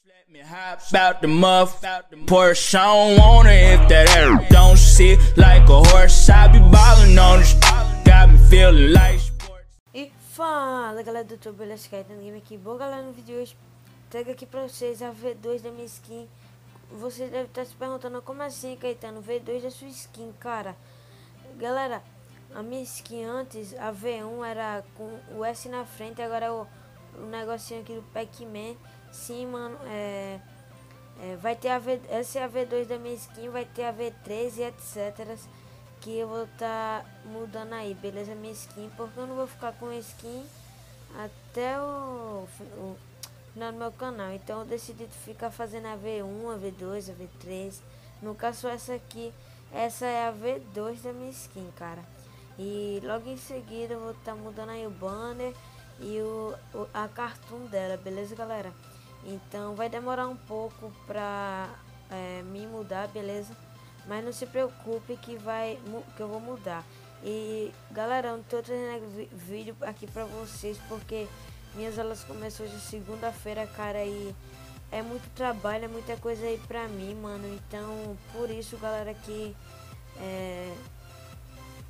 Let me hop out the muff, Porsche, I don't want it if that air don't sit like a horse. I be ballin' on this, got me feeling like sports. E fala galera do YouTube, beleza? Caetano Game aqui. Bom galera, no vídeo de hoje trago aqui pra vocês a V2 da minha skin. Você deve estar se perguntando como assim, Caetano, V2 da sua skin, cara. Galera, a minha skin antes, a V1 era com o S na frente, agora é o negocinho aqui do Pac-Man. Sim, mano, vai ter essa é a V2 da minha skin, vai ter a V3 e etc. Que eu vou estar mudando aí, beleza? Minha skin, porque eu não vou ficar com skin até o final do meu canal. Então eu decidi ficar fazendo a V1, a V2, a V3. No caso, essa aqui, essa é a V2 da minha skin, cara. E logo em seguida eu vou estar mudando aí o banner e a cartoon dela, beleza, galera? Então vai demorar um pouco pra me mudar, beleza? Mas não se preocupe que eu vou mudar. E galera, eu não tô trazendo vídeo aqui pra vocês porque minhas aulas começam hoje segunda-feira, cara, e é muito trabalho, é muita coisa aí pra mim, mano. Então por isso, galera, que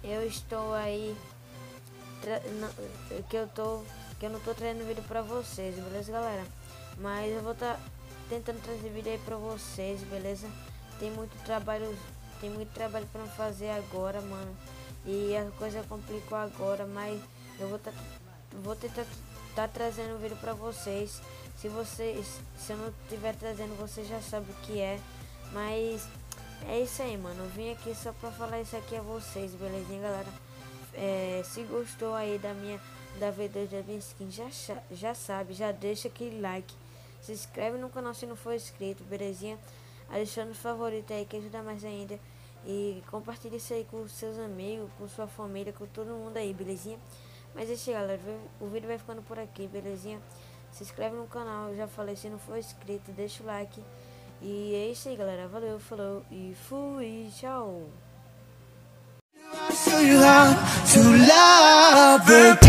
eu estou aí que eu não tô trazendo vídeo pra vocês, beleza, galera? Mas eu vou estar tentando trazer vídeo aí pra vocês, beleza? Tem muito trabalho pra fazer agora, mano. E a coisa complicou agora, mas eu vou tentar trazendo vídeo pra vocês. Se eu não estiver trazendo, vocês já sabem o que é. Mas é isso aí, mano. Eu vim aqui só pra falar isso aqui a vocês, belezinha, galera? Se gostou aí da V2 da minha skin, já sabe, já deixa aquele like. Se inscreve no canal se não for inscrito, belezinha? Adiciona os favoritos aí que ajuda mais ainda. E compartilha isso aí com seus amigos, com sua família, com todo mundo aí, belezinha? Mas é isso aí, galera. O vídeo vai ficando por aqui, belezinha? Se inscreve no canal, eu já falei, se não for inscrito, deixa o like. E é isso aí, galera. Valeu, falou e fui, tchau! Show you how to love it.